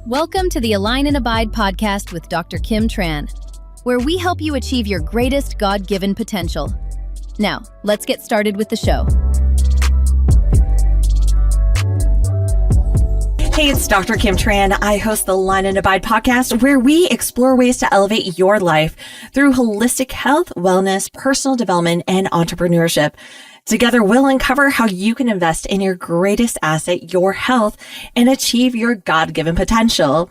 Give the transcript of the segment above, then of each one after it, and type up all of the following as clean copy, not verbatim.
Welcome to the Align and Abide podcast with Dr. Kim Tran, where we help you achieve your greatest God-given potential. Now, let's get started with the show. Hey, it's Dr. Kim Tran. I host the Align and Abide podcast, where we explore ways to elevate your life through holistic health, wellness, personal development, and entrepreneurship. Together, we'll uncover how you can invest in your greatest asset, your health, and achieve your God-given potential.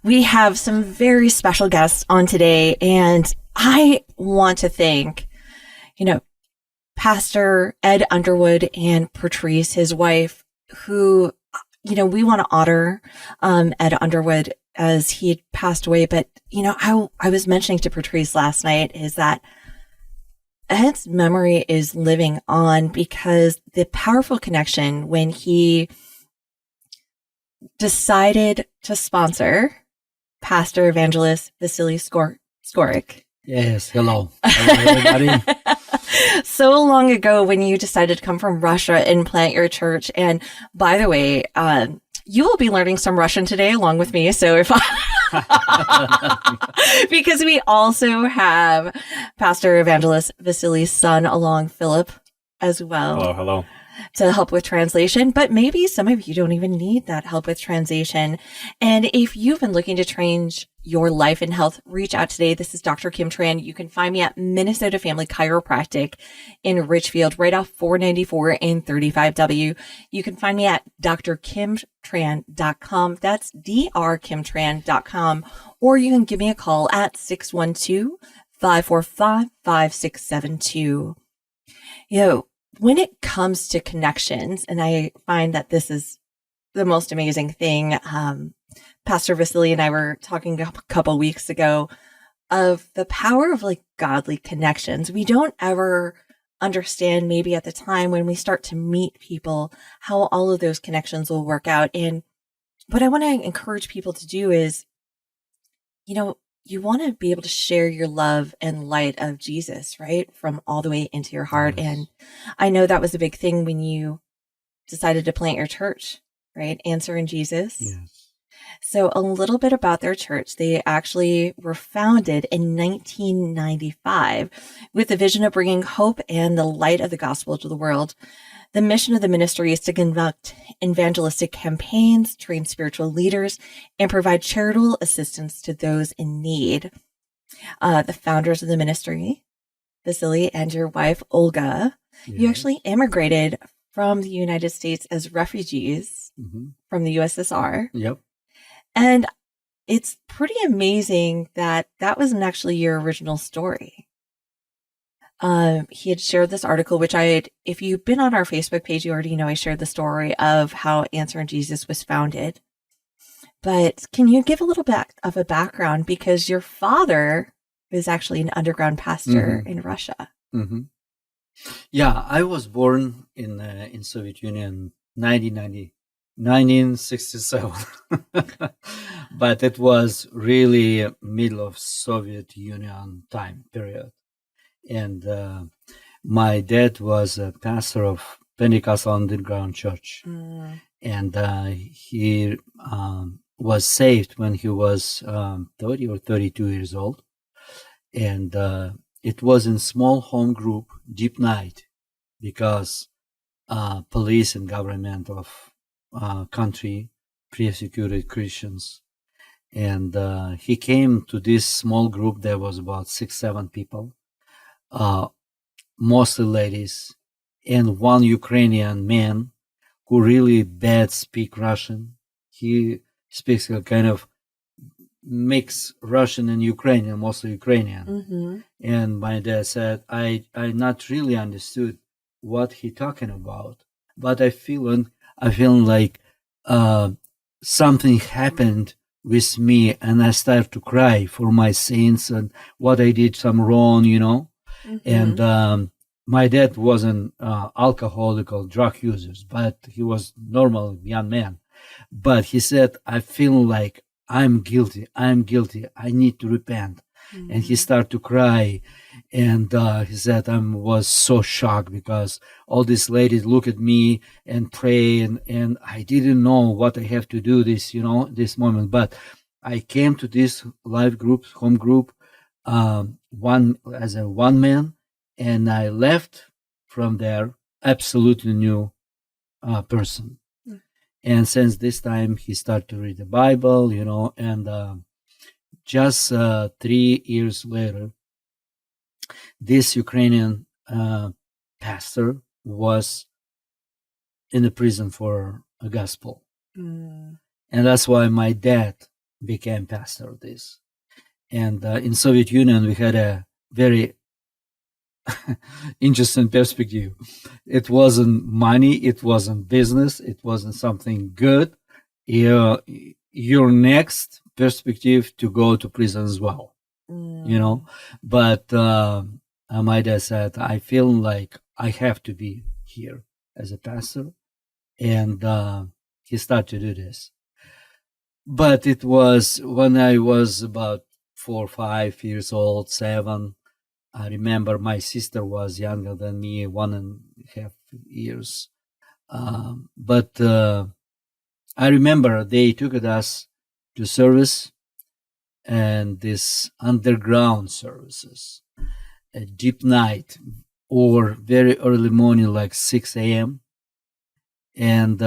We have some very special guests on today, and I want to thank, Pastor Ed Underwood and Patrice, his wife, who, we want to honor Ed Underwood as he had passed away. But, I was mentioning to Patrice last night is that Ed's memory is living on because the powerful connection when he decided to sponsor Pastor Evangelist Vasiliy Skorykh. Yes, hello. Hello, everybody. So long ago when you decided to come from Russia and plant your church. And by the way, you will be learning some Russian today along with me. So if because we also have Pastor Evangelist Vasily's son along, Philip, as well. Hello. To help with translation, but maybe some of you don't even need that help with translation. And if you've been looking to change your life and health, reach out today. This is Dr. Kim Tran. You can find me at Minnesota Family Chiropractic in Richfield, right off 494 and 35W. You can find me at drkimtran.com. That's drkimtran.com. Or you can give me a call at 612-545-5672. When it comes to connections, and I find that this is the most amazing thing, Pastor Vasiliy and I were talking a couple weeks ago of the power of godly connections. We don't ever understand maybe at the time when we start to meet people, how all of those connections will work out. And what I want to encourage people to do is, you want to be able to share your love and light of Jesus, right? From all the way into your heart. Yes. And I know that was a big thing when you decided to plant your church, right? Answering Jesus. Yes. So a little bit about their church. They actually were founded in 1995 with the vision of bringing hope and the light of the gospel to the world. The mission of the ministry is to conduct evangelistic campaigns, train spiritual leaders, and provide charitable assistance to those in need. The founders of the ministry, Vasiliy and your wife, Olga, you actually immigrated from the United States as refugees from the USSR. Yep. And it's pretty amazing that wasn't actually your original story. He had shared this article, which if you've been on our Facebook page, you already know I shared the story of how Answering Jesus was founded. But can you give a little bit of a background? Because your father is actually an underground pastor in Russia. Mm-hmm. Yeah, I was born in Soviet Union 1967, but it was really middle of Soviet Union time period. And my dad was a pastor of Pentecostal Underground Church. And he was saved when he was 30 or 32 years old. And it was in small home group, deep night, because police and government of country persecuted Christians. And he came to this small group. There was about 6-7 people. Mostly ladies, and one Ukrainian man who really bad speak Russian. He speaks a kind of mix Russian and Ukrainian, mostly Ukrainian. And my dad said, I not really understood what he talking about, but I feel like something happened with me, and I started to cry for my sins and what I did some wrong, And my dad wasn't alcoholic or drug users, but he was normal young man. But he said, I feel like I'm guilty. I need to repent. And he started to cry. And he said, I was so shocked because all these ladies look at me and pray, and I didn't know what I have to do this moment. But I came to this life group, home group, as a one man, and I left from there absolutely new person. And since this time, he started to read the Bible, and just 3 years later, this Ukrainian pastor was in the prison for a gospel. And that's why my dad became pastor of this. And in Soviet Union, we had a very interesting perspective. It wasn't money, it wasn't business, it wasn't something good. Your next perspective to go to prison as well, But my dad said, I feel like I have to be here as a pastor. And he started to do this. But it was when I was about 4 or 5 years old, 7. I remember my sister was younger than me, 1.5 years. But I remember they took us to service, and this underground services at deep night or very early morning, like 6 a.m. And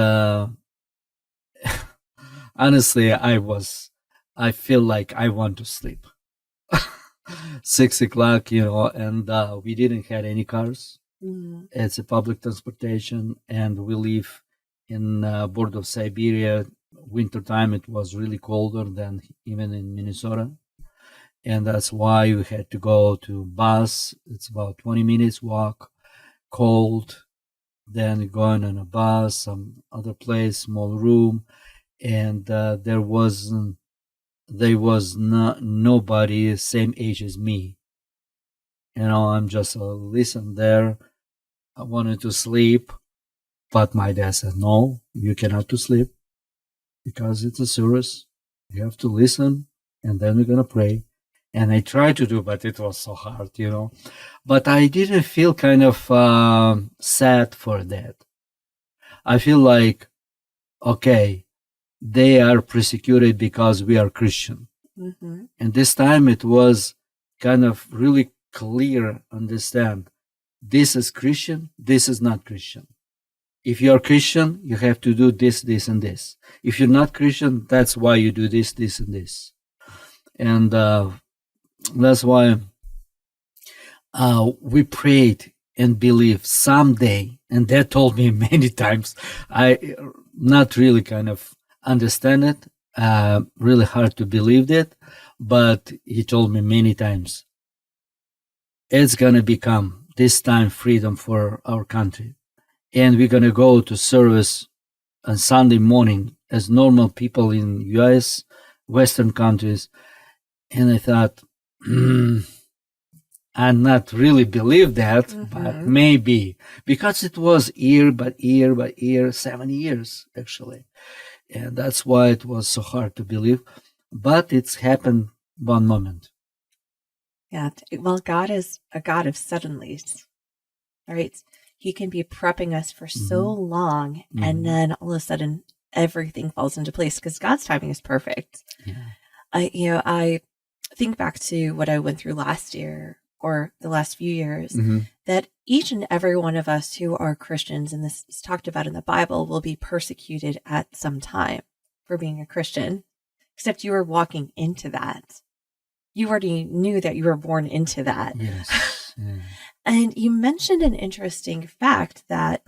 honestly, I feel like I want to sleep. 6 o'clock, and we didn't have any cars. It's a public transportation, and we live in border of Siberia. Wintertime, it was really colder than even in Minnesota. And that's why we had to go to bus. It's about 20 minutes walk, cold. Then going on a bus, some other place, small room. And there was nobody same age as me. I'm just listen there. I wanted to sleep, but my dad said, no, you cannot to sleep because it's a service. You have to listen, and then we're going to pray. And I tried to do, but it was so hard, But I didn't feel kind of sad for that. I feel like, okay, they are persecuted because we are Christian. And this time it was kind of really clear, understand, this is Christian, this is not Christian. If you are Christian, you have to do this, this, and this. If you're not Christian, that's why you do this, this, and this. And that's why we prayed and believed someday, and Dad told me many times, I not really kind of understand it, really hard to believe it, but he told me many times, it's going to become this time freedom for our country. And we're going to go to service on Sunday morning as normal people in US, Western countries. And I thought, I not really believe that, but maybe, because it was year by year by year, 7 years actually. And that's why it was so hard to believe. But it's happened one moment. Yeah. Well, God is a God of suddenlies, right? He can be prepping us for so long, and then all of a sudden everything falls into place because God's timing is perfect. Yeah. I think back to what I went through last year or the last few years, that each and every one of us who are Christians, and this is talked about in the Bible, will be persecuted at some time for being a Christian, except you were walking into that. You already knew that you were born into that. Yes. Yeah. And you mentioned an interesting fact that,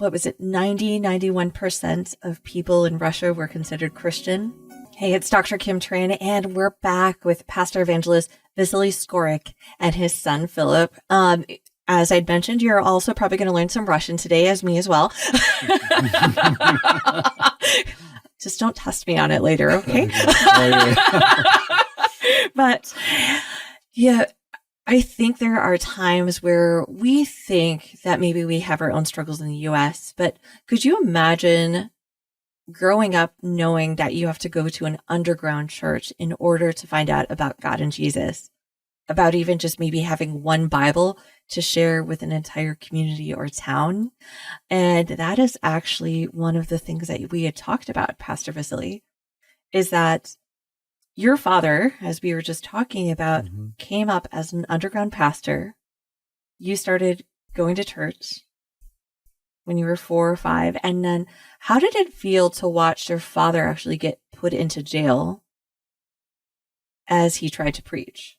91% of people in Russia were considered Christian. Hey, it's Dr. Kim Tran, and we're back with Pastor Evangelist Vasiliy Skorykh and his son, Philip. As I'd mentioned, you're also probably going to learn some Russian today, as me as well. Just don't test me on it later, okay? But yeah, I think there are times where we think that maybe we have our own struggles in the US, but could you imagine growing up knowing that you have to go to an underground church in order to find out about God and Jesus, about even just maybe having one Bible to share with an entire community or town. And that is actually one of the things that we had talked about, Pastor Vasiliy, is that your father, as we were just talking about, came up as an underground pastor. You started going to church when you were 4 or 5. And then how did it feel to watch your father actually get put into jail as he tried to preach?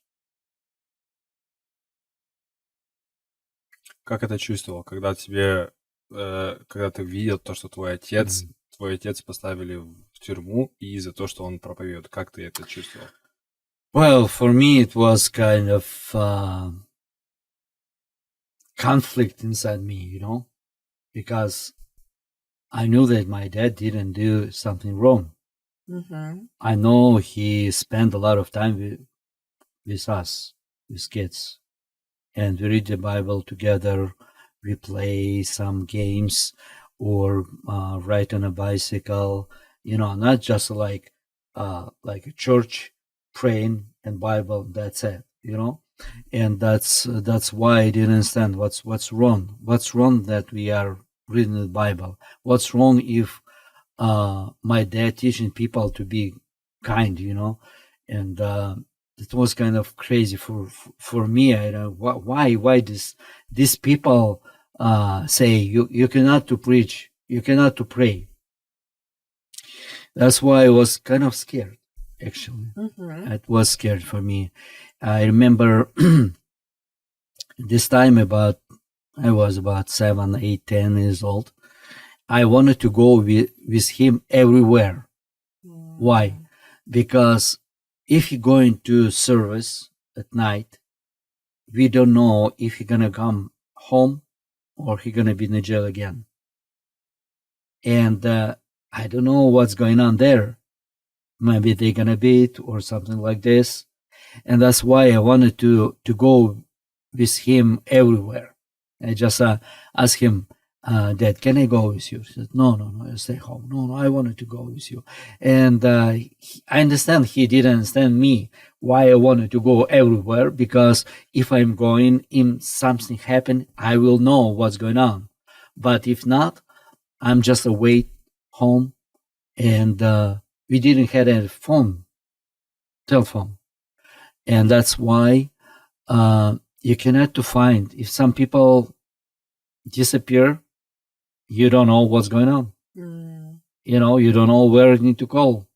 Как это чувствовал, когда когда ты видел то, что твой отец поставили в тюрьму и за то, что он проповедует? Как ты это чувствовал? Well, for me, it was kind of conflict inside me, because I knew that my dad didn't do something wrong. I know he spent a lot of time with us, with kids. And we read the Bible together, we play some games or ride on a bicycle, not just like a church, praying and Bible, that's it, And that's why I didn't understand what's wrong. What's wrong that we are reading the Bible? What's wrong if my dad teaching people to be kind, And it was kind of crazy for me. I don't know why these people say you cannot to preach, you cannot to pray. That's why I was kind of scared. Actually, it was scared for me. I remember this time I was about 7, 8, 10 years old. I wanted to go with him everywhere. Why? Because if you're going to service at night, we don't know if he's going to come home or he's going to be in the jail again. And I don't know what's going on there. Maybe they're going to beat or something like this. And that's why I wanted to go with him everywhere. I just asked him, Dad, can I go with you? He said, no, I stay home. No, I wanted to go with you. And I understand he didn't understand me, why I wanted to go everywhere, because if I'm going, if something happen, I will know what's going on. But if not, I'm just away home. And we didn't have a telephone. And that's why you cannot to find, if some people disappear, you don't know what's going on. You don't know where you need to call.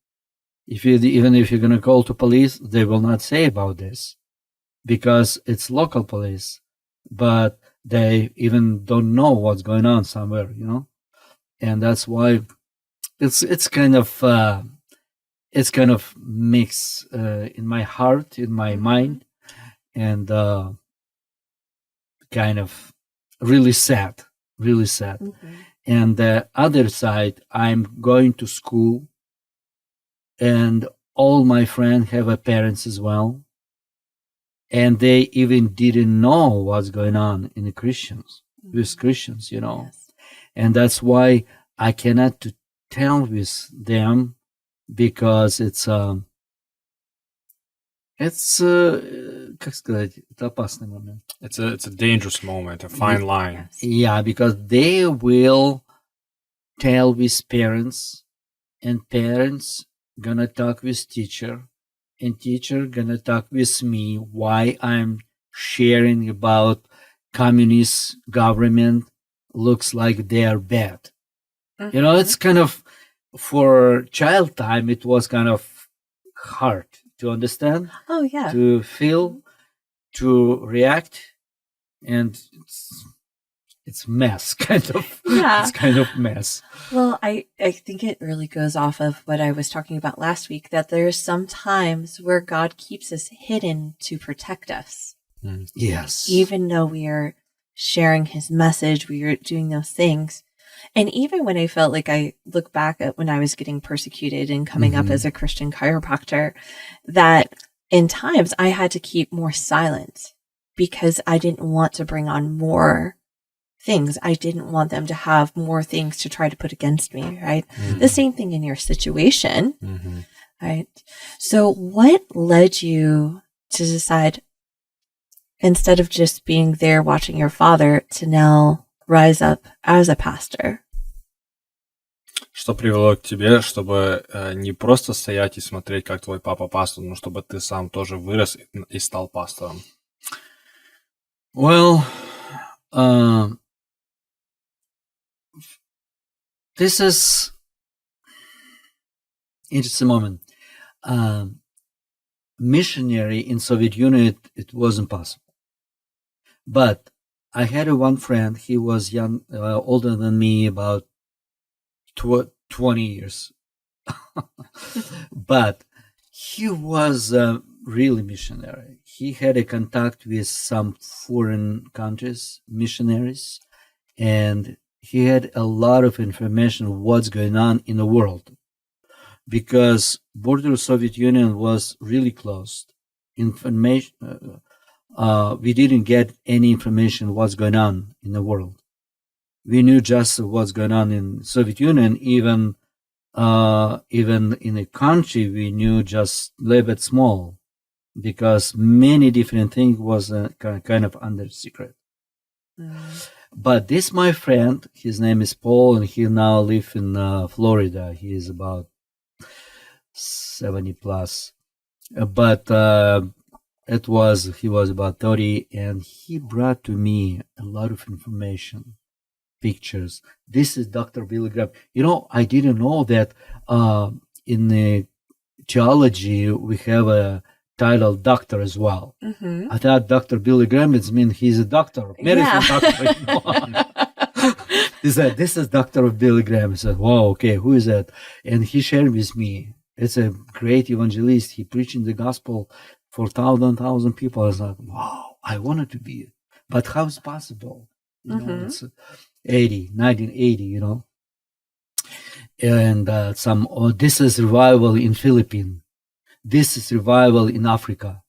Even if you're going to call to police, they will not say about this because it's local police, but they even don't know what's going on somewhere, and that's why it's kind of mixed in my heart, in my mind, and kind of really sad. And the other side, I'm going to school, and all my friends have a parents as well, and they even didn't know what's going on in the Christians, with Christians, Yes. And that's why I cannot to tell with them, because it's как сказать, это опасный момент. It's a dangerous moment, a fine line. Yeah, because they will tell with parents, and parents gonna talk with teacher, and teacher gonna talk with me why I'm sharing about communist government looks like they are bad. It's kind of, for child time, it was kind of hard to understand. Oh, yeah. To feel, to react, and it's mess, kind of. Yeah. It's kind of mess. Well, I think it really goes off of what I was talking about last week, that there's some times where God keeps us hidden to protect us. Yes. Even though we are sharing his message, we are doing those things. And even when I felt like, I look back at when I was getting persecuted and coming up as a Christian chiropractor, that in times I had to keep more silent because I didn't want to bring on more things. I didn't want them to have more things to try to put against me, right? The same thing in your situation, right? So what led you to decide, instead of just being there watching your father, to now rise up as a pastor? Что привело к тебе, чтобы не просто стоять и смотреть, как твой папа пастор, но чтобы ты сам тоже вырос и стал пастором? Well, this is interesting moment. Missionary in Soviet Union, it wasn't possible. But I had one friend. He was young, older than me, about 20 years. But he was really missionary. He had a contact with some foreign countries, missionaries, and he had a lot of information of what's going on in the world, because border of Soviet Union was really closed. Information, we didn't get any information what's going on in the world. We knew just what's going on in Soviet Union. Even in a country, we knew just a little bit small, because many different things was kind of under secret. But this, my friend, his name is Paul, and he now lives in Florida. He is about 70 plus. But he was about 30, and he brought to me a lot of information, pictures. This is Dr. Billy Graham. I didn't know that in the theology we have a title doctor as well. I thought Dr. Billy Graham, it means he's a doctor, medicine doctor. He said, this is Dr. Billy Graham. I said, wow, okay, who is that? And he shared with me. It's a great evangelist. He preaching the gospel for thousand people. I was like, wow, I wanted to be it. But how is it possible? It's 1980, And this is revival in Philippines. This is revival in Africa.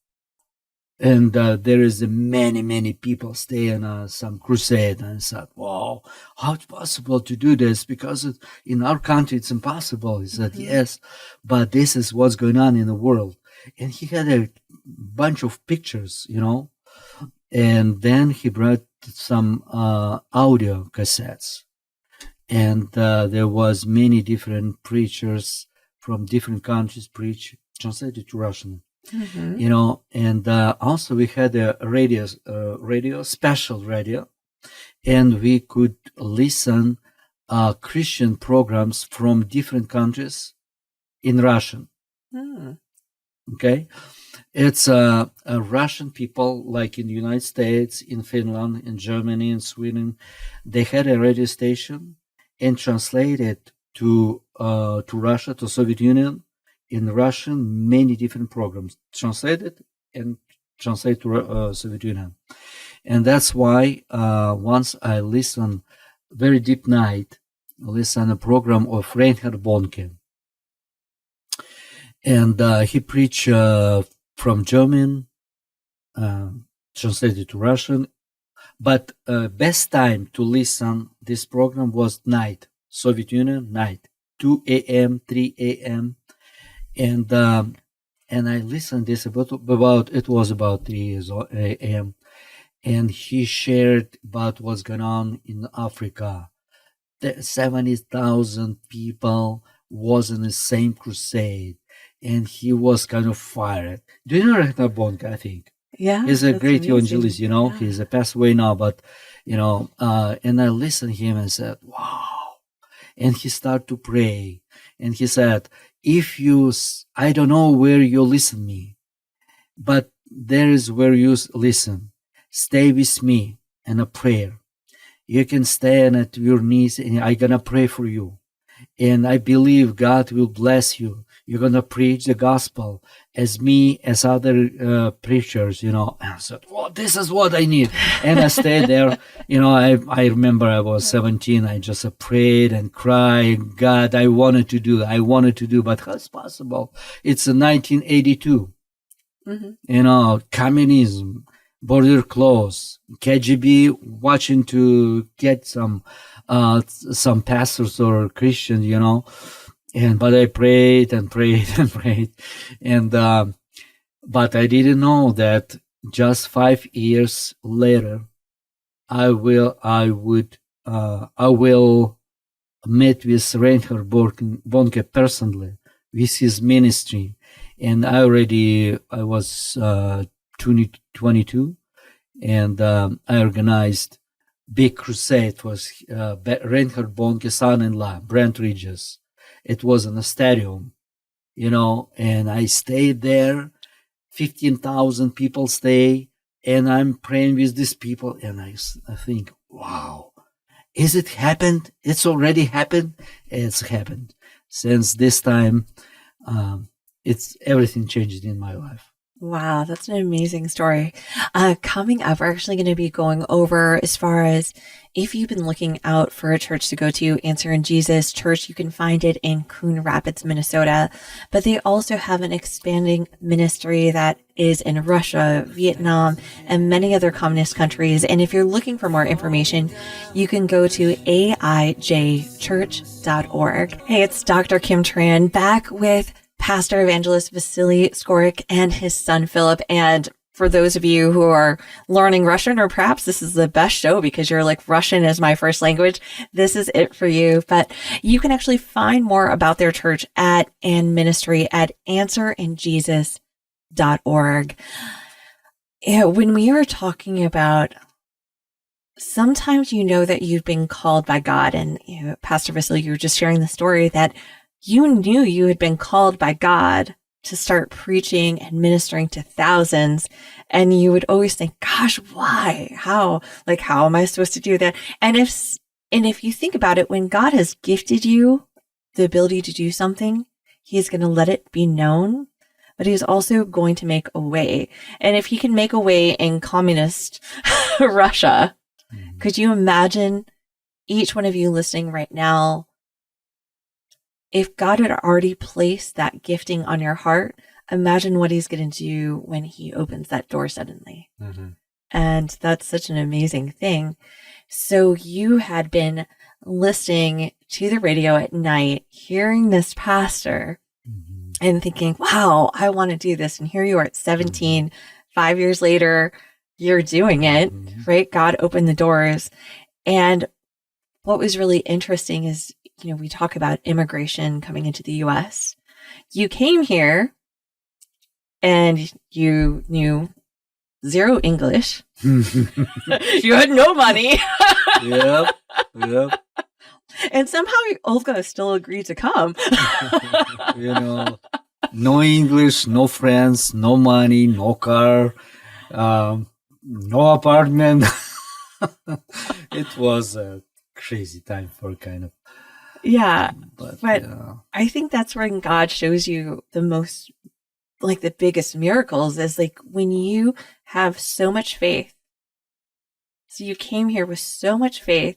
And there is many people staying on some crusade. And I said, wow, how it's possible to do this? Because in our country, it's impossible. He said, yes, but this is what's going on in the world. And he had a bunch of pictures, and then he brought some audio cassettes. And there was many different preachers from different countries preach, translated to Russian. And also we had a radio, special radio, and we could listen Christian programs from different countries in Russian. Okay, it's Russian people, like in the United States, in Finland, in Germany, in Sweden. They had a radio station and translated to Russia, to Soviet Union. In Russian, many different programs translated to Soviet Union. And that's why once I listened, very deep night, listen a program of Reinhard Bonnke. And he preached from German, translated to Russian. But best time to listen this program was night, Soviet Union, night, 2 a.m., 3 a.m., and I listened this about it was about 3 a.m. and he shared about what's going on in Africa. 70,000 people was in the same crusade, and he was kind of fired. Do you know Reinhard Bonnke? I think he's a great evangelist. He's a passed away now, but and I listened to him and said, wow. And he started to pray, and he said, I don't know where you listen me, but there is where you listen. Stay with me in a prayer. You can stand at your knees and I'm going to pray for you. And I believe God will bless you. You're going to preach the gospel as me, as other preachers, And I said, well, this is what I need. And I stayed there. I remember I was 17. I just prayed and cried. God, I wanted to do, but how's possible? It's 1982. Communism. border closed. KGB watching to get some pastors or Christians, but I prayed and prayed and prayed, and but I didn't know that just 5 years later, I will meet with Reinhard Bonke personally with his ministry, and I was 22, and I organized big crusade. It was Reinhard Bonke's son-in-law, Brent Regis. It was in a stadium, and I stayed there. 15,000 people stay, and I'm praying with these people, and I think, wow, is it happened? It's already happened. It's happened. Since this time, it's everything changed in my life. Wow, that's an amazing story. Coming up, we're actually going to be going over as far as if you've been looking out for a church to go to, Answer in Jesus Church, you can find it in Coon Rapids, Minnesota. But they also have an expanding ministry that is in Russia, Vietnam, and many other communist countries. And if you're looking for more information, you can go to aijchurch.org. Hey, it's Dr. Kim Tran back with Pastor Evangelist Vasiliy Skorykh and his son Philip. And for those of you who are learning Russian, or perhaps this is the best show because you're like, Russian is my first language, this is it for you. But you can actually find more about their church and ministry at answerinjesus.org. When we are talking about, sometimes that you've been called by God, and Pastor Vasiliy, you were just sharing the story that you knew you had been called by God to start preaching and ministering to thousands. And you would always think, gosh, why? How am I supposed to do that? And if you think about it, when God has gifted you the ability to do something, he is going to let it be known, but he's also going to make a way. And if he can make a way in communist Russia, could you imagine each one of you listening right now? If God had already placed that gifting on your heart, imagine what he's going to do when he opens that door suddenly. Mm-hmm. And that's such an amazing thing. So you had been listening to the radio at night, hearing this pastor and thinking, wow, I want to do this. And here you are at 17, 5 years later, you're doing it, right? God opened the doors. And what was really interesting is, we talk about immigration coming into the U.S. You came here and you knew zero English. You had no money. Yep. And somehow Olga still agreed to come. No English, no friends, no money, no car, no apartment. It was a crazy time for kind of. Yeah, but I think that's when God shows you the most, the biggest miracles is when you have so much faith. So you came here with so much faith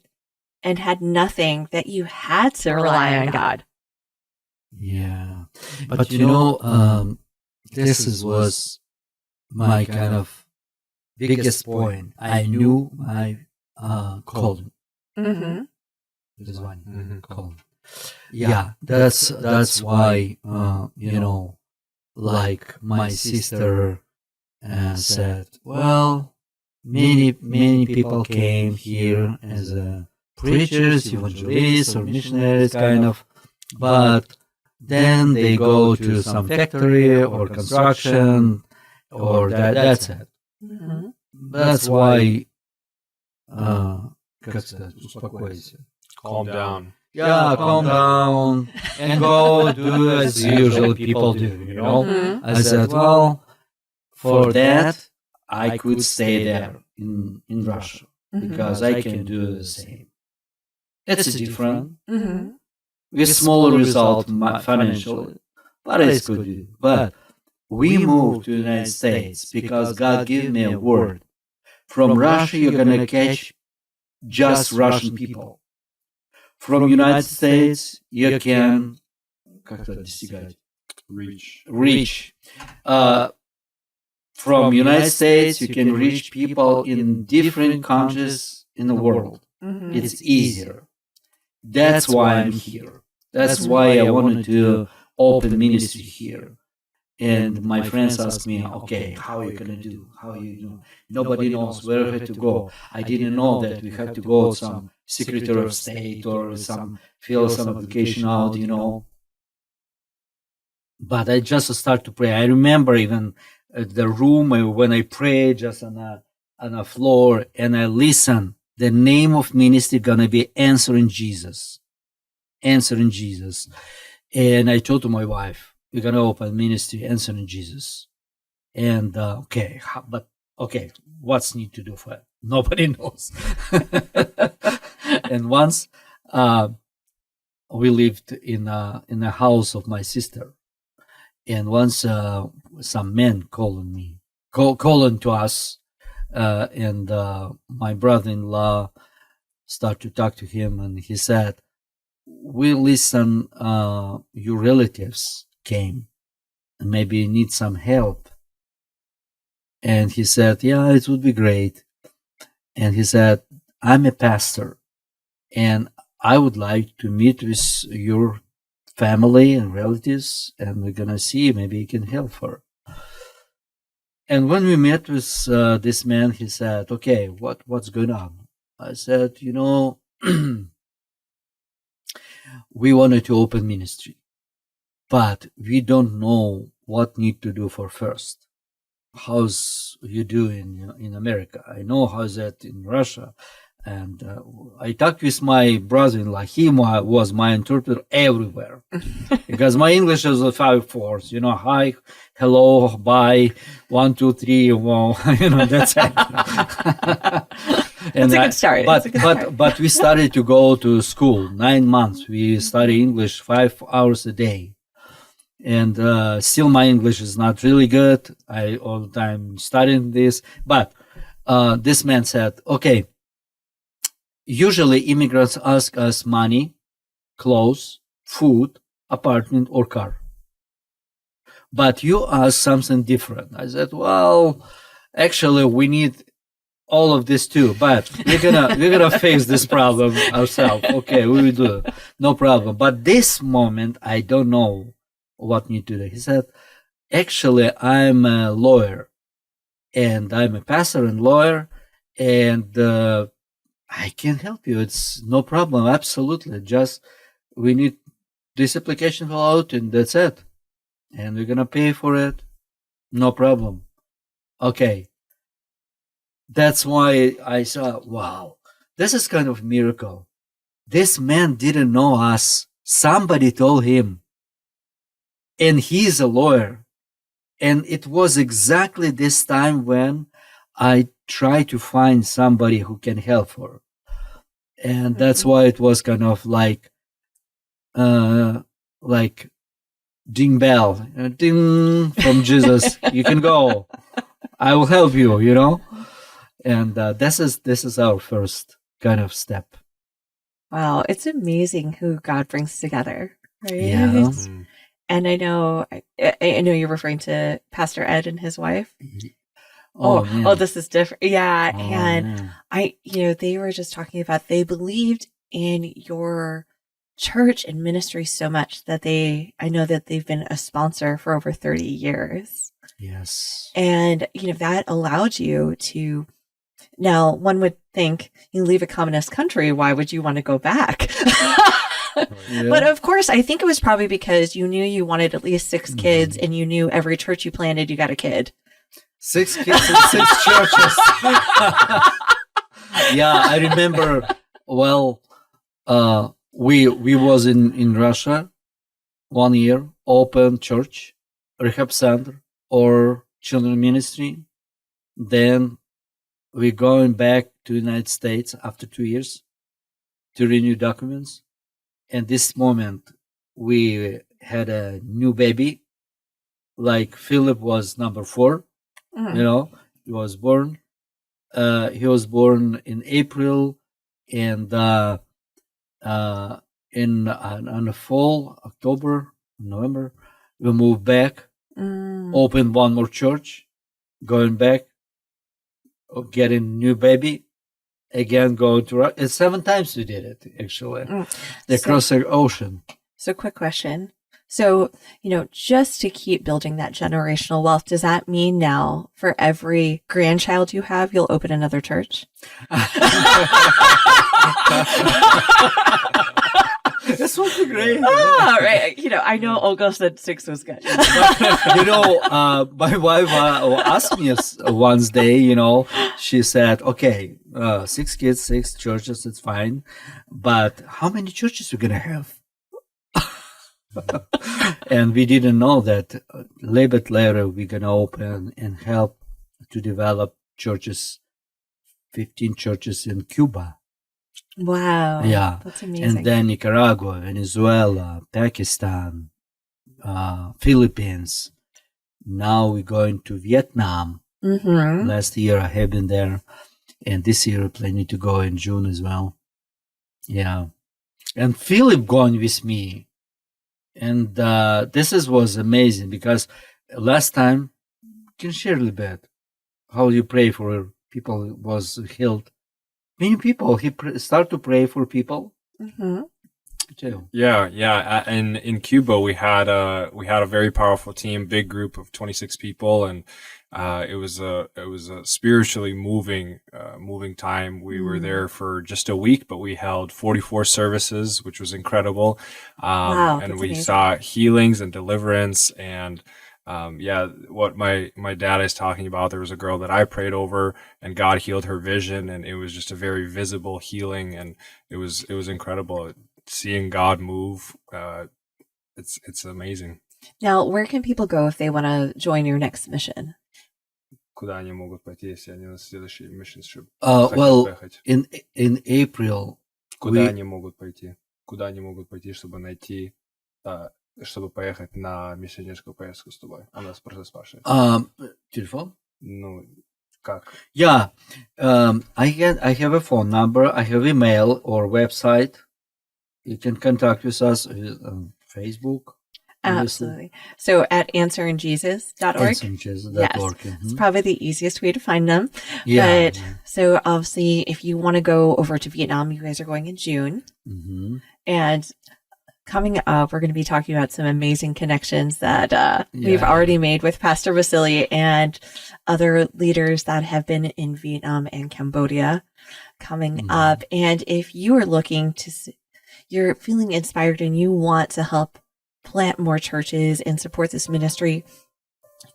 and had nothing that you had to rely on God. Yeah, but this was my kind of biggest point. I knew my calling. Mm-hmm. It is one called. Yeah, that's why like my sister said, well, many people came here as preachers, evangelists, or missionaries, kind of, but then they go to some factory or construction, or that's it. Mm-hmm. That's why. Как сказать, успокойся. Calm down. Yeah, calm down and go do as usual people do, Mm-hmm. I said, well, for that, I could stay there in Russia because I can do the same. It's different. Mm-hmm. With smaller result financially, but it's good. But we moved to the United States because God gave me a word. From Russia, you're going to catch just Russian people. From United States, you can reach from United States, you can reach people in different countries in the world. Mhm. It's easier. That's why I'm here. That's why I wanted to open ministry here. And my friends asked me, okay, how are you going to do? How are you know? Nobody knows where I had to go. I didn't know that we had to go to some Secretary of State or fill some application out, But I just start to pray. I remember even the room when I prayed just on a floor, and I listen. The name of ministry gonna be Answering Jesus. Answering Jesus. And I told to my wife, we're gonna open ministry Answering Jesus. And what's need to do for it? Nobody knows. And once we lived in a house of my sister, and once some men calling to us, and my brother-in-law started to talk to him, and he said, we listen, your relatives came and maybe need some help. And he said, yeah, it would be great. And he said, I'm a pastor and I would like to meet with your family and relatives, and we're going to see maybe you can help her. And when we met with this man, he said, okay, what's going on? I said, we wanted to open ministry, but we don't know what need to do for first. How's you do in America? I know how's that in Russia. And I talked with my brother-in-law. He was my interpreter everywhere because my English is a 5/4. Hi, hello, bye, 1, 2, 3. Well, that's it. That's a good start. But we started to go to school 9 months. We study English 5 hours a day, and still my English is not really good. I all the time studying this, but this man said, okay. Usually immigrants ask us money, clothes, food, apartment, or car. But you ask something different. I said, well, actually we need all of this too, but we're gonna face this problem ourselves. Okay, we will do it. No problem. But this moment I don't know what need to do. He said, actually I'm a lawyer and I'm a pastor and lawyer, and I can help you. It's no problem. Absolutely. Just we need this application fill out and that's it. And we're going to pay for it. No problem. Okay. That's why I saw, wow, this is kind of miracle. This man didn't know us. Somebody told him. And he's a lawyer. And it was exactly this time when I try to find somebody who can help her. And that's why it was kind of like ding bell, ding from Jesus. You can go. I will help you, And this is our first kind of step. Wow, it's amazing who God brings together, right? Yeah. And I know you're referring to Pastor Ed and his wife. Oh, this is different. Yeah. Oh, and man. they were just talking about, they believed in your church and ministry so much that I know that they've been a sponsor for over 30 years. Yes. And, that allowed you to, now one would think you leave a communist country, why would you want to go back? Yeah. But of course, I think it was probably because you knew you wanted at least 6 kids, and you knew every church you planted, you got a kid. 6 kids and 6 churches. Yeah, I remember. Well, we was in Russia 1 year, open church, rehab center, or children ministry. Then we going back to the United States after 2 years to renew documents. And this moment, we had a new baby. Like Philip was number 4. He was born. He was born in April, and on the fall, October, November, we moved back, opened one more church, going back, getting new baby, again going to Russia. 7 times we did it, actually. Across the ocean. So quick question. So, just to keep building that generational wealth, does that mean now for every grandchild you have, you'll open another church? This would be great. Oh, right. I know Olga said 6 was good. My wife asked me one day, she said, okay, 6 kids, 6 churches, it's fine. But how many churches are we going to have? And we didn't know that a little bit later we're going to open and help to develop churches, 15 churches in Cuba. Wow. Yeah. That's amazing. And then Nicaragua, Venezuela, Pakistan, Philippines. Now we're going to Vietnam. Mm-hmm. Last year I have been there. And this year I'm planning to go in June as well. Yeah. And Philip going with me. And this was amazing because last time, can you share a little bit how you pray for people who was healed? Many people, he start to pray for people. Mm-hmm. Too. Yeah. And in Cuba, we had a very powerful team, big group of 26 people, and it was a spiritually moving time. We were there for just a week, but we held 44 services, which was incredible. Wow, and that's we amazing. saw healings and deliverance. And what my dad is talking about, there was a girl that I prayed over, and God healed her vision, and it was just a very visible healing, and it was incredible. Seeing God move, it's amazing. Now, where can people go if they want to join your next mission? Куда они могут пойти, если они на следующий mission trip Well, поехать? in April, Куда они могут пойти? Куда они могут пойти, чтобы найти, чтобы поехать на миссионерскую поездку с тобой? Она просто спрашивает. Telephone? Ну, как? Yeah. I have a phone number, I have email or website. You can contact with us on Facebook. Absolutely. So at answerinjesus.org. Answerinjesus.org. Yes. It's probably the easiest way to find them. Yeah. But so obviously, if you want to go over to Vietnam, you guys are going in June. Mm-hmm. And coming up, we're going to be talking about some amazing connections that we've already made with Pastor Vasiliy and other leaders that have been in Vietnam and Cambodia coming up. And if you are looking to, you're feeling inspired and you want to help plant more churches and support this ministry,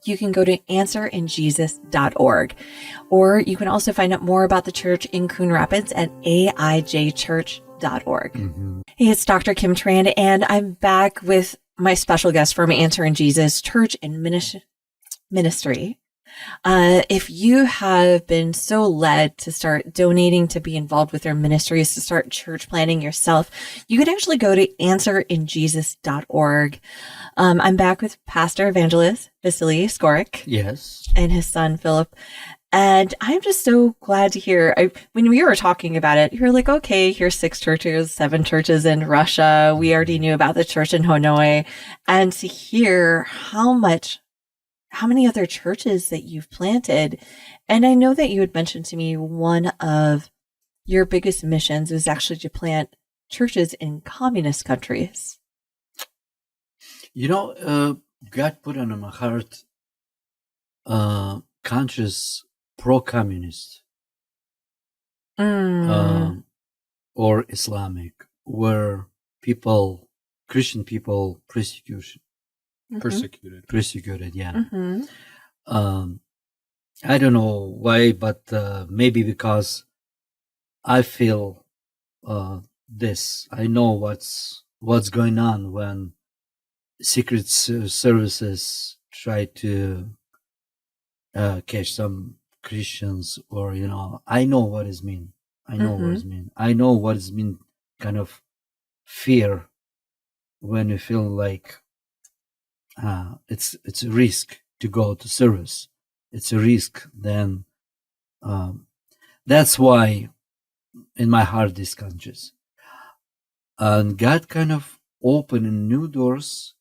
you can go to answerinjesus.org. Or you can also find out more about the church in Coon Rapids at aijchurch.org. Mm-hmm. Hey, it's Dr. Kim Tran, and I'm back with my special guest from Answer in Jesus Church and Ministry. If you have been so led to start donating to be involved with their ministries, to start church planning yourself, you can actually go to answerinjesus.org. I'm back with Pastor Evangelist Vasiliy Skorykh. Yes. And his son, Philip. And I'm just so glad to hear, when we were talking about it, you were like, okay, here's 6 churches, 7 churches in Russia. We already knew about the church in Hanoi. And to hear how many other churches that you've planted. And I know that you had mentioned to me one of your biggest missions was actually to plant churches in communist countries. God put on my heart conscious pro-communist or Islamic, where Christian people persecuted, yeah. Mm-hmm. I don't know why, but maybe because I feel this. I know what's going on when secret services try to catch some Christians, or I know what it mean. I know what it mean. I know what it mean. Kind of fear when you feel like it's a risk to go to service. It's a risk. Then that's why in my heart these conscious, and God kind of opened new doors.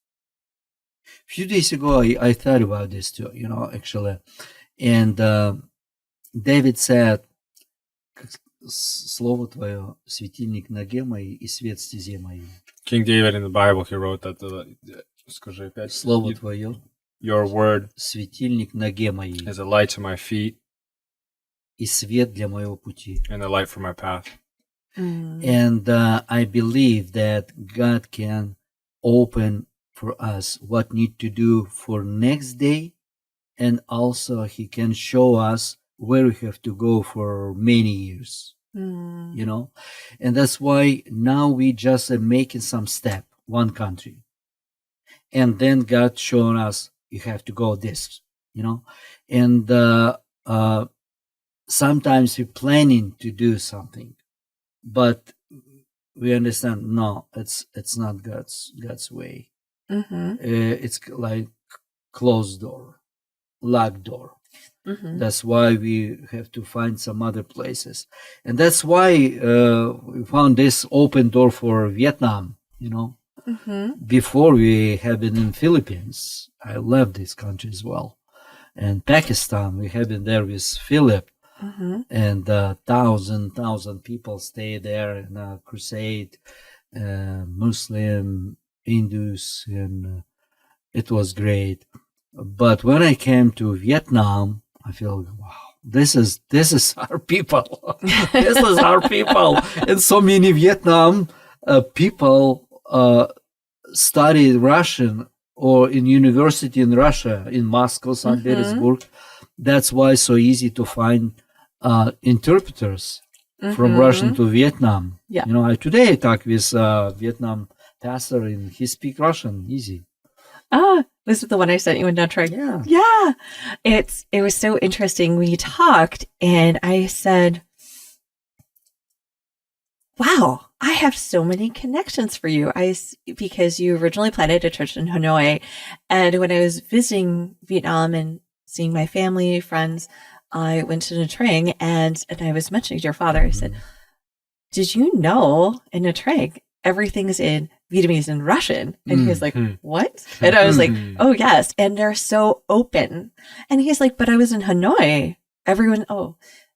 A few days ago, I thought about this too. Actually, And David said, «Слово твое, светильник ноге моей и свет стезе моей». King David in the Bible, he wrote that скажи опять. Слово твое, Your word светильник ноге моей is a light to my feet и свет для моего пути. and a light for my path. And I believe that God can open for us what need to do for next day, and also He can show us where we have to go for many years. You know, and that's why now we just are making some step, one country, and then God showing us you have to go this, you know, and sometimes we're planning to do something, but we understand no, it's not God's way. It's like closed door, locked door. That's why we have to find some other places, and that's why we found this open door for Vietnam. You know, before we have been in Philippines, I left this country as well, and Pakistan. We have been there with Philip, and thousand people stay there in a crusade, Muslim, Hindus, and it was great. But when I came to Vietnam, I feel, wow, this is our people. This is our people. And so many Vietnam people studied Russian or in university in Russia, in Moscow, St. Petersburg. That's why it's so easy to find interpreters from Russian to Vietnam. Yeah. You know, today I talk with Vietnam pastor and he speak Russian easy. This is the one I sent you in Nutreg. Yeah. Yeah. It was so interesting. We talked and I said, wow, I have so many connections for you. Because you originally planted a church in Hanoi. And when I was visiting Vietnam and seeing my family, friends, I went to Nha Trang and I was mentioning to your father, I said, did you know in Nha Trang, everything's in Vietnamese and Russian? And he was like, what? And I was like, oh, yes. And they're so open. And he's like, but I was in Hanoi.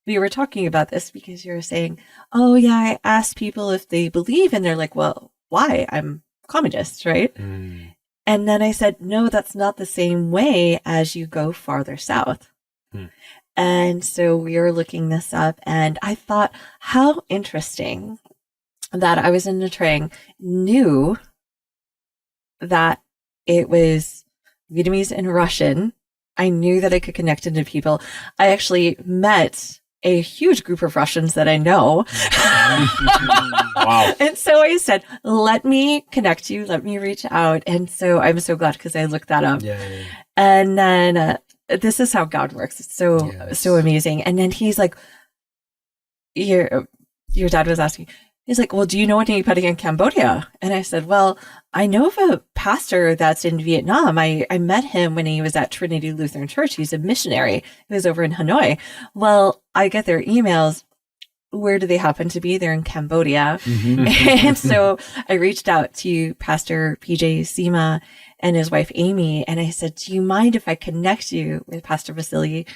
We were talking about this because you were saying, oh, yeah, I asked people if they believe. And they're like, well, why? I'm communist, right? And then I said, no, that's not the same way as you go farther south. And so we were looking this up and I thought, how interesting that I was in Nha Trang, knew that it was Vietnamese and Russian. I knew that I could connect into people. I actually met a huge group of Russians that I know. Wow. And so I said, let me connect you. Let me reach out. And so I'm so glad because I looked that up. Yeah. And then this is how God works. It's so amazing. And then he's like, your dad was asking, he's like, well, do you know anybody in Cambodia? And I said, well, I know of a pastor that's in Vietnam. I met him when he was at Trinity Lutheran Church. He's a missionary. He was over in Hanoi. Well, I get their emails. Where do they happen to be? They're in Cambodia. And so I reached out to Pastor PJ Sima and his wife, Amy. And I said, do you mind if I connect you with Pastor Vasiliy?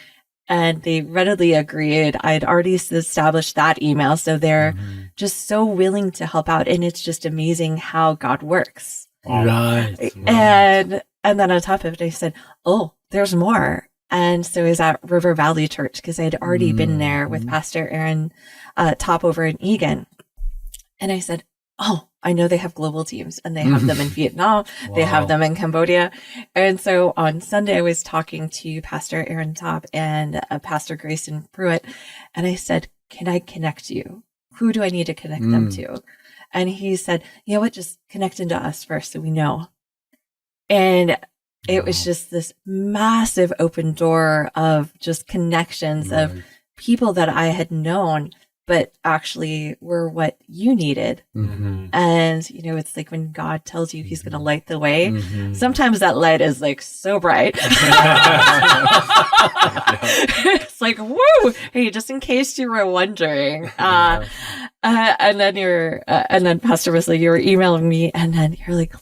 And they readily agreed. I'd already established that email. So they're just so willing to help out. And it's just amazing how God works. Right. And then on top of it, I said, oh, there's more. And so I was at River Valley Church because I'd already been there with Pastor Aaron Top over in Egan. And I said, oh, I know they have global teams and they have them in Vietnam. They have them in Cambodia. And so on Sunday, I was talking to Pastor Aaron Top and Pastor Grayson Pruitt. And I said, can I connect you? Who do I need to connect them to? And he said, you know what? Just connect into us first so we know. And it was just this massive open door of just connections of people that I had known, but actually were what you needed. And, you know, it's like when God tells you he's going to light the way, sometimes that light is like so bright. It's like, woo! Hey, just in case you were wondering. And then and then Pastor Wesley, you were emailing me and then you're like,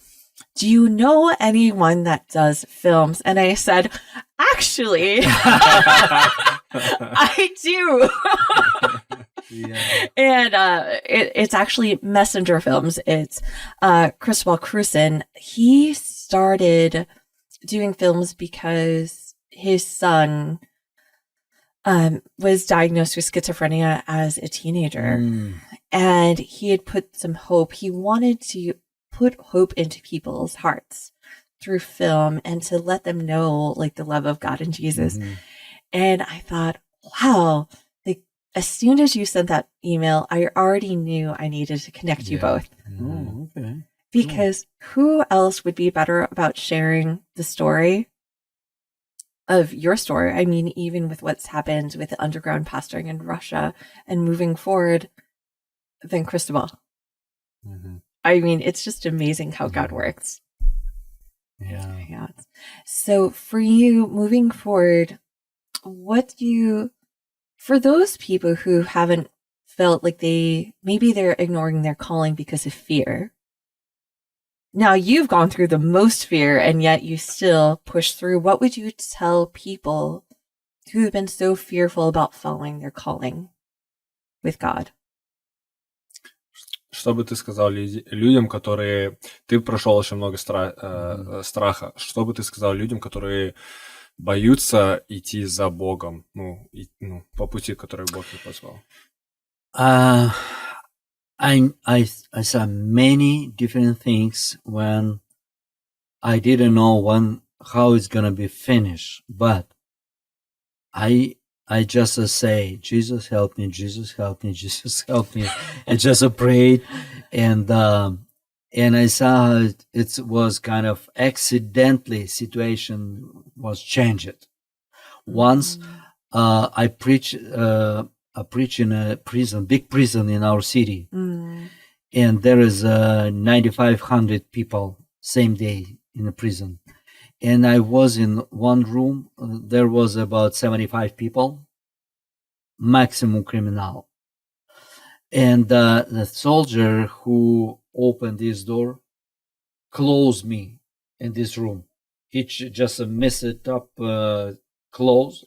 do you know anyone that does films? And I said, actually, I do. Yeah. And it's actually Messenger Films. It's Christopher Cruson. He started doing films because his son was diagnosed with schizophrenia as a teenager. And he had put some hope. He wanted to put hope into people's hearts through film and to let them know like the love of God and Jesus. And I thought, wow, like as soon as you sent that email, I already knew I needed to connect you both. Oh, okay. Because who else would be better about sharing the story of your story? I mean, even with what's happened with the underground pastoring in Russia and moving forward than Cristobal. I mean, it's just amazing how God works. Yeah. So for you moving forward, for those people who haven't felt like maybe they're ignoring their calling because of fear. Now you've gone through the most fear and yet you still push through. What would you tell people who have been so fearful about following their calling with God? Что бы ты сказал людям, которые... Ты прошел очень много страха. Что бы ты сказал людям, которые боятся идти за Богом, по пути, который Бог им позвал? I saw many different things when I didn't know how it's gonna be finished, but I just say, Jesus help me, Jesus help me, Jesus help me, and just prayed, and I saw it was kind of accidentally situation was changed. Once I preach in a prison, big prison in our city, and there is 9,500 people same day in the prison. And I was in one room, there was about 75 people, maximum criminal. And the soldier who opened this door closed me in this room. He just messed up doors,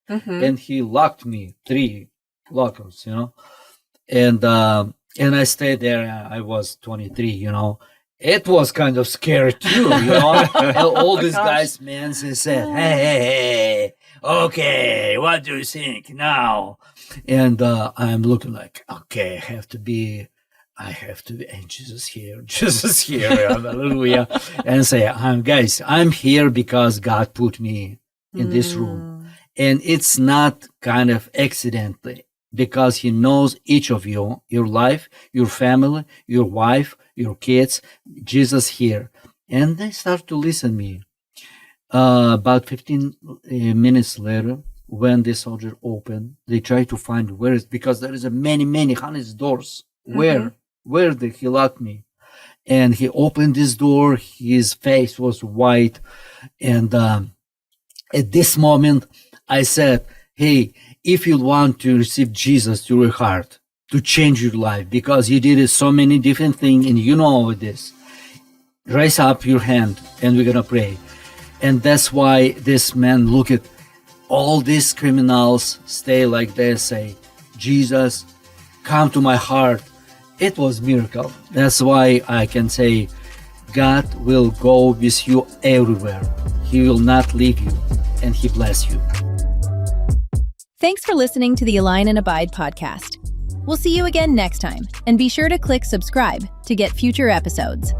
and he locked me, 3 lockers, and I stayed there. I was 23, It was kind of scary too, And all these guys, man, they said, hey, okay, what do you think now? And I'm looking like, okay, I have to be, and Jesus here, hallelujah. And say, guys, I'm here because God put me in this room. And it's not kind of accidentally, because he knows each of you, your life, your family, your wife, your kids, Jesus here. And they start to listen to me. About 15 minutes later, when the soldier opened, they try to find because there is many hundreds of doors. Where did he lock me? And he opened this door, his face was white. And at this moment, I said, hey, if you want to receive Jesus to your heart, to change your life, because you did so many different things and you know all of this, raise up your hand and we're going to pray. And that's why this man look at all these criminals, stay like this, say, Jesus, come to my heart. It was miracle. That's why I can say, God will go with you everywhere. He will not leave you, and he bless you. Thanks for listening to the Align and Abide podcast. We'll see you again next time, and be sure to click subscribe to get future episodes.